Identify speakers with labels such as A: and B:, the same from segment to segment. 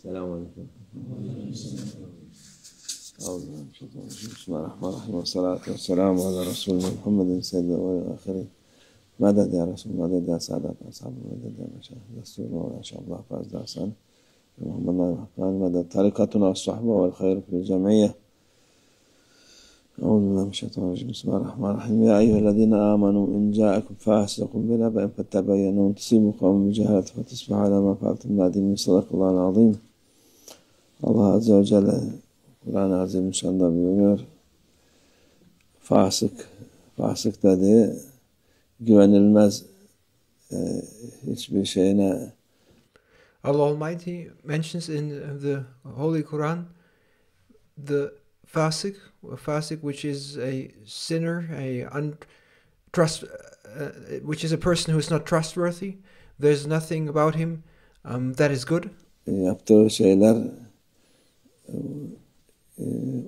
A: السلام عليكم. أعوذ بالله من الشيطان الرجيم. بسم الله الرحمن الرحيم والصلاة والسلام على رسولنا محمد سيد الأولين والآخرين. مدد يا رسول، مدد يا سعادة أصحاب، مدد يا مشايخ دستور وإن شاء الله فاز درسان محمد نبي الحقان، مدد طريقتنا والصحبة والخير في الجمعية. أعوذ بالله من الشيطان الرجيم. بسم الله الرحمن الرحيم. يا أيها الذين آمنوا إن جاءكم فاسق بنبأ فتبينوا أن تصيبوا قوما بجهالة فتصبحوا على ما فعلتم نادمين. صدق الله العظيم. Allah Azze ve Celle Kur'an-ı Azimüşşan'da buyuruyor. Fasık dediği güvenilmez hiçbir şeyine.
B: Allah Almighty mentions in the Holy Quran the fasiq, which is a sinner, which is a person who is not trustworthy. There's nothing about him that is good.
A: Yaptığı şeyler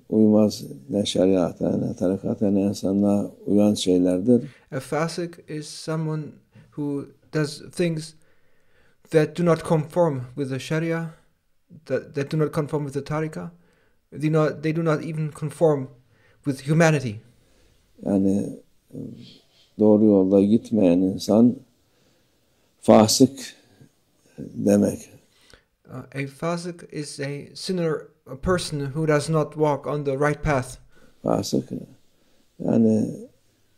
A: uymaz ne şeriata ne tarikata ne insanlığa uyan şeylerdir.
B: A fasiq is someone who does things that do not conform with the Sharia, that do not conform with the Tariqah. They do not even conform with humanity.
A: Yani doğru yolda gitmeyen insan fasık demek.
B: A fasiq is a sinner, a person who does not walk on the right path.
A: Fasık yani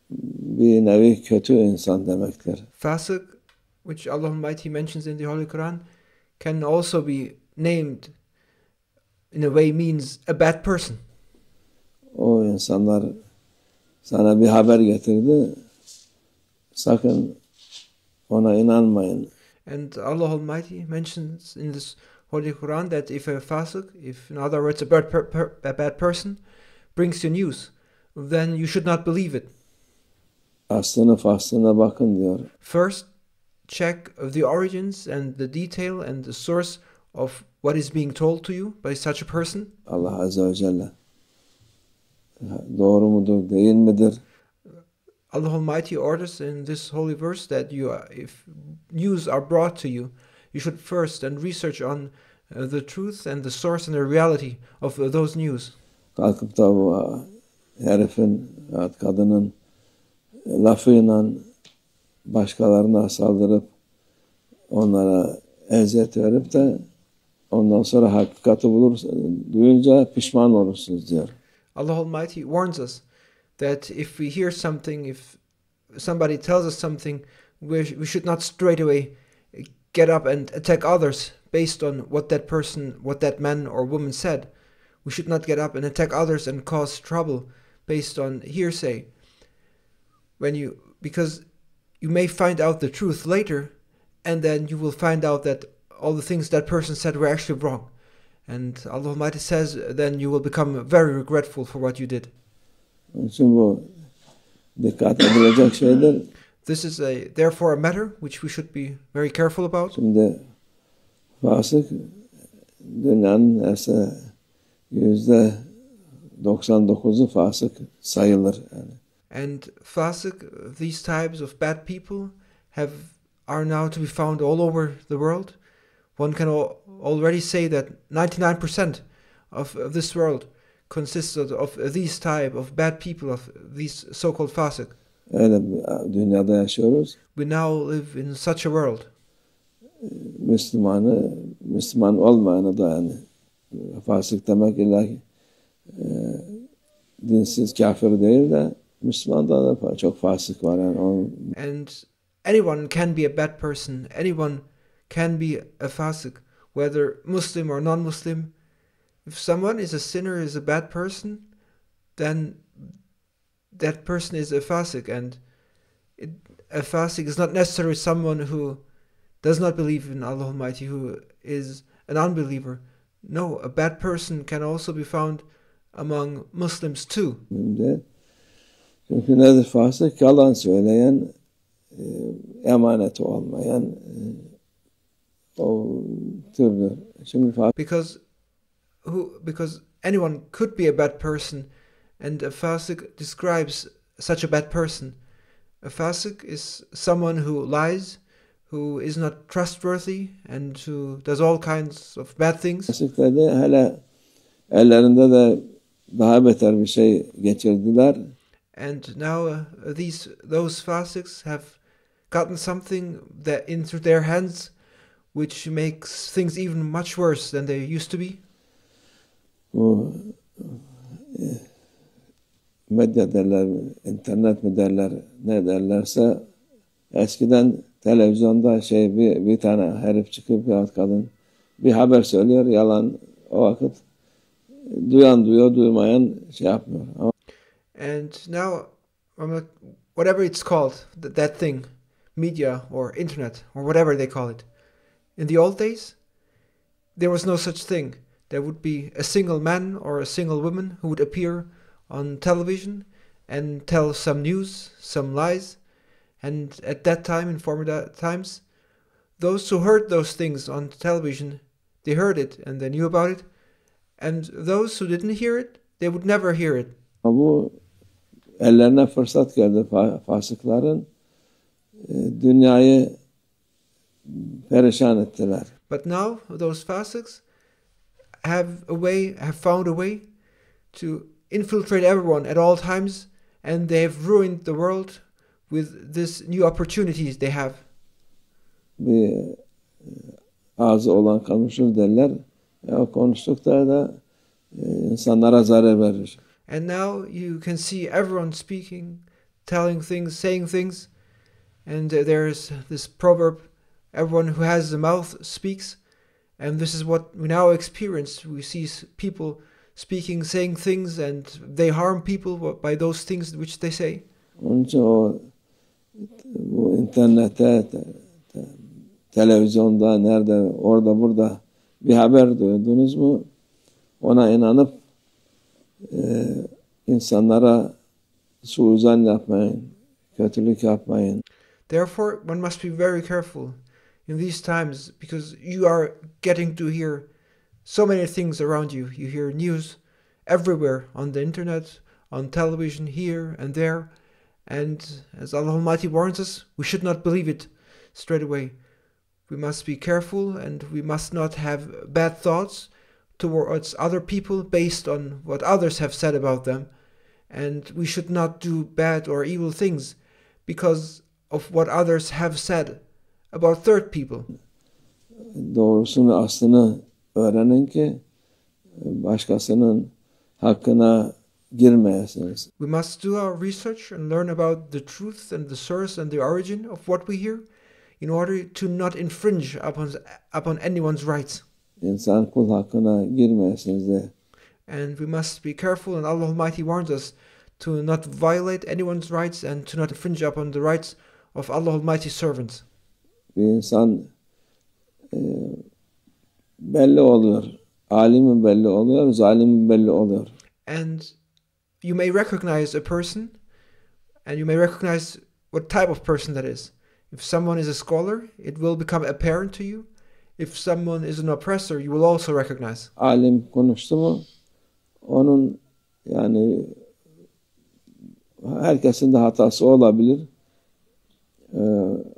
A: bir nevi kötü insan demektir.
B: Fasiq, which Allah Almighty mentions in the Holy Quran, can also be named in a way means a bad person.
A: O insanlar sana bir haber getirdi, sakın ona inanmayın.
B: And Allah Almighty mentions in this Holy Quran that if a fasiq, if in other words a bad person, brings you news, then you should not believe it.
A: Faslına bakın diyor.
B: First, check the origins and the detail and the source of what is being told to you by such a person.
A: Allah Azze ve Celle doğru mudur, değil midir?
B: Allah Almighty orders in this holy verse that if news are brought to you, you should first and research on the truth and the source and the reality of those news.
A: Kalkıp da bu herifin, kadının lafıyla başkalarına saldırıp onlara eziyet verip de ondan sonra hakikati duyunca pişman olursunuz diyor.
B: Allah Almighty warns us that if we hear something, if somebody tells us something, we should not straight away get up and attack others based on what that person, what that man or woman said. We should not get up and attack others and cause trouble based on hearsay. Because you may find out the truth later, and then you will find out that all the things that person said were actually wrong. And Allah Almighty says, then you will become very regretful for what you did.
A: Için bu dikkat edilecek şeyler.
B: This is therefore a matter which we should be very careful about.
A: Şimdi fasık dünyanın %99'u fasık sayılır yani.
B: And fasiq, these types of bad people are now to be found all over the world. One can already say that 99% of this world consists of these type of bad people, of these so-called fasiq.
A: Öyle bir dünyada yaşıyoruz.
B: We now live in such a world.
A: Müslüman olmayanı da yani fasık demek illa dinsiz kafir değil de Müslüman'da da çok fasık var yani.
B: And anyone can be a bad person. Anyone can be a fasiq, whether Muslim or non-Muslim. If someone is a sinner, is a bad person, then that person is a fasiq. And a fasiq is not necessarily someone who does not believe in Allah Almighty, who is an unbeliever. No, a bad person can also be found among Muslims too.
A: Çünkü nedir fasık? Yalan söyleyen, emaneti olmayan o türlü.
B: Because anyone could be a bad person, and a fasiq describes such a bad person. A fasiq is someone who lies, who is not trustworthy and who does all kinds of bad things.
A: Fasikler de hele ellerinde de daha beter bir şey geçirdiler.
B: And now those fasiqs have gotten something that into their hands which makes things even much worse than they used to be.
A: Bu medya derler, internet mi derler, ne derlerse eskiden televizyonda bir tane herif çıkıp ya kadın bir haber söylüyor, yalan, o vakit duyan duyuyor, duymayan yapmıyor.
B: And now, whatever it's called, that thing, media or internet or whatever they call it. In the old days, there was no such thing. There would be a single man or a single woman who would appear on television and tell some news, some lies. And at that time, in former times, those who heard those things on television, they heard it and they knew about it. And those who didn't hear it, they would never hear it.
A: Bu ellerine fırsat geldi fasıkların, dünyayı perişan ettiler.
B: But now those fasiqs have found a way to infiltrate everyone at all times, and they have ruined the world with this new opportunities they have.
A: Bir ağzı olan konuşur derler. O konuştukları da insanlara zarar verir.
B: And now you can see everyone speaking, telling things, saying things, and there's this proverb, everyone who has a mouth speaks, and this is what we now experience. We see people speaking, saying things, and they harm people by those things which they say.
A: Onun için bu internette, televizyonda, nerede, orada, burada bir haber duydunuz mu? Ona inanıp insanlara suizan yapmayın, kötülük yapmayın.
B: Therefore, one must be very careful in these times, because you are getting to hear so many things around you. You hear news everywhere, on the internet, on television, here and there. And as Allah Almighty warns us, we should not believe it straight away. We must be careful, and we must not have bad thoughts towards other people based on what others have said about them. And we should not do bad or evil things because of what others have said about third people.
A: Doğrusunu, aslını öğrenin ki başkasının hakkına girmeyesiniz.
B: We must do our research and learn about the truth and the source and the origin of what we hear, in order to not infringe upon anyone's rights.
A: İnsan kul hakkına girmeyesiniz de.
B: And we must be careful, and Allah Almighty warns us to not violate anyone's rights and to not infringe upon the rights of Allah Almighty's servants.
A: Bir insan belli oluyor. Alimin belli oluyor, zalimin belli oluyor.
B: And you may recognize a person, and you may recognize what type of person that is. If someone is a scholar, it will become apparent to you. If someone is an oppressor, you will also recognize.
A: Alim konuştu mu, onun yani herkesin de hatası olabilir.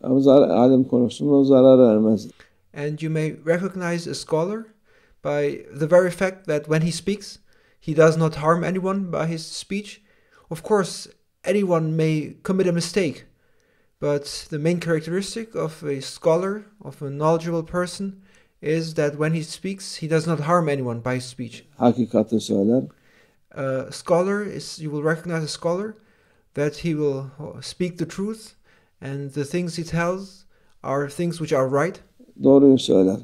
A: Ama alim konuştu mu zarar vermez.
B: And you may recognize a scholar by the very fact that when he speaks, he does not harm anyone by his speech. Of course, anyone may commit a mistake, but the main characteristic of a scholar, of a knowledgeable person, is that when he speaks, he does not harm anyone by his speech.
A: Hakikati söyler.
B: A scholar you will recognize a scholar, that he will speak the truth, and the things he tells are things which are right.
A: Doğruyu söyler.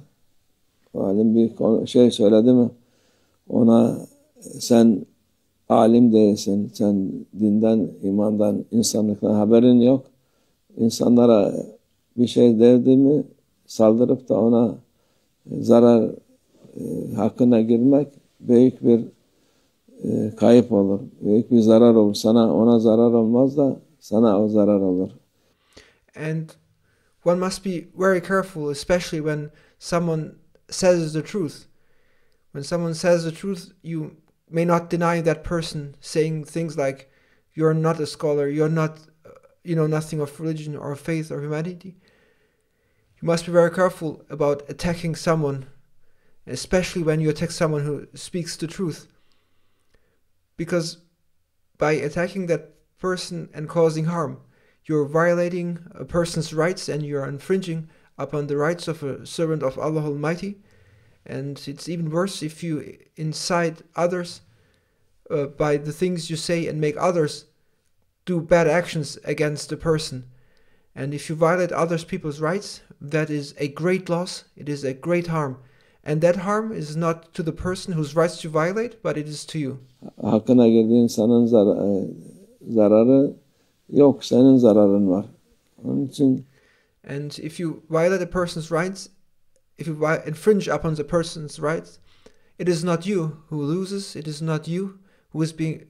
A: Alim bir şey söyledi mi, ona sen alim değilsin, sen dinden, imandan, insanlıktan haberin yok. İnsanlara bir şey derdi mi, saldırıp da ona zarar hakkına girmek büyük bir kayıp olur. Büyük bir zarar olur. Ona zarar olmaz da sana o zarar olur.
B: And one must be very careful, especially when someone says the truth. When someone says the truth, you may not deny that person, saying things like, you're not a scholar, you're not, you know nothing of religion or faith or humanity. You must be very careful about attacking someone, especially when you attack someone who speaks the truth. Because by attacking that person and causing harm, you're violating a person's rights and you're infringing upon the rights of a servant of Allah Almighty. And it's even worse if you incite others by the things you say and make others do bad actions against the person. And if you violate others people's rights, that is a great loss, it is a great harm. And that harm is not to the person whose rights you violate, but it is to you.
A: Hakkına girdiğin insanın zararı yok, senin zararın var. Onun için
B: And if you violate a person's rights, if you infringe upon the person's rights, it is not you who loses, it is not you who is being,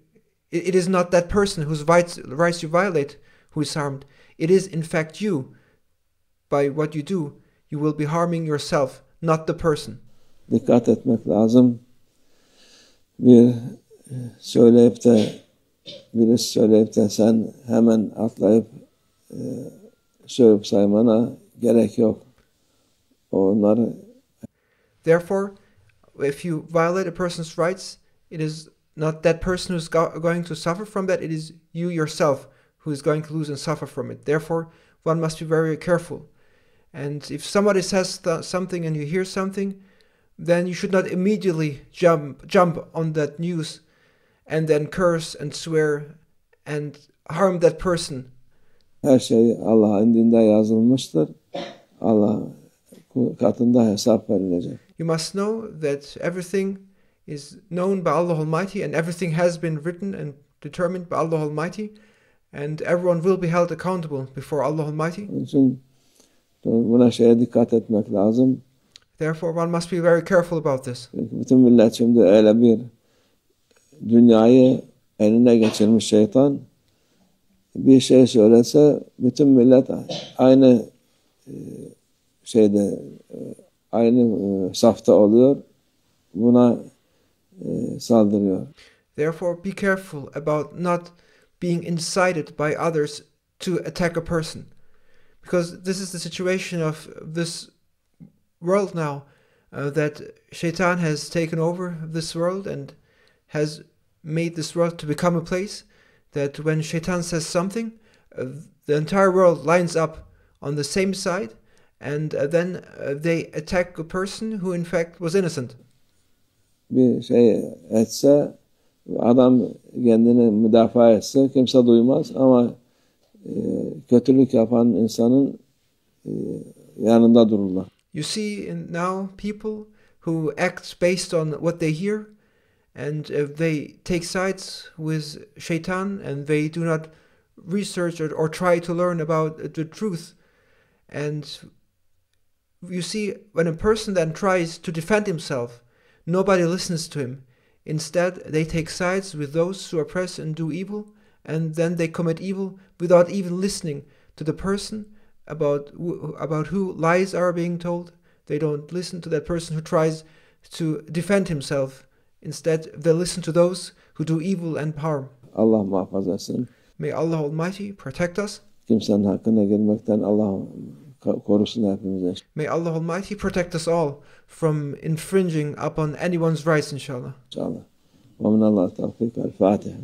B: it is not that person whose rights you violate who is harmed. It is in fact you. By what you do, you will be harming yourself, not the person.
A: Dikkat etmek lazım. Birisi söyleyip de sen hemen atlayıp sövüp saymana gerek yok. Onları
B: Therefore, if you violate a person's rights, it is not that person who's going to suffer from that, it is you yourself who is going to lose and suffer from it. Therefore, one must be very careful. And if somebody says something and you hear something, then you should not immediately jump on that news and then curse and swear and harm that person.
A: Her şey Allah'ın indinde yazılmıştır. Allah katında hesap verilecek.
B: You must know that everything is known by Allah Almighty and everything has been written and determined by Allah Almighty, and everyone will be held accountable before Allah Almighty.
A: Onun için buna dikkat etmek lazım.
B: Therefore, one must be very careful about this.
A: Çünkü bütün millet şimdi öyle bir dünyayı eline geçirmiş şeytan. Bir şey söylese bütün millet aynı aynı safta oluyor. Buna saldırıyor.
B: Therefore, be careful about not being incited by others to attack a person. Because this is the situation of this world now, that Shaitan has taken over this world and has made this world to become a place that when Shaitan says something, the entire world lines up on the same side, and then they attack a person who in fact was innocent.
A: Bir şey etse, adam kendini müdafaa etse kimse duymaz ama kötülük yapan insanın yanında dururlar.
B: You see now people who act based on what they hear, and they take sides with Shaitan, and they do not research or try to learn about the truth. And you see, when a person then tries to defend himself, nobody listens to him. Instead, they take sides with those who oppress and do evil, and then they commit evil without even listening to the person about who lies are being told. They don't listen to that person who tries to defend himself. Instead, they listen to those who do evil and harm.
A: Allah muhafaza etsin.
B: May Allah Almighty protect us.
A: Kimsenin hakkına girmekten Allah korusun hepimize.
B: May Allah Almighty protect us all from infringing upon anyone's rights, inshallah.
A: İnşallah. Ve minallah tevfik. El Fatiha.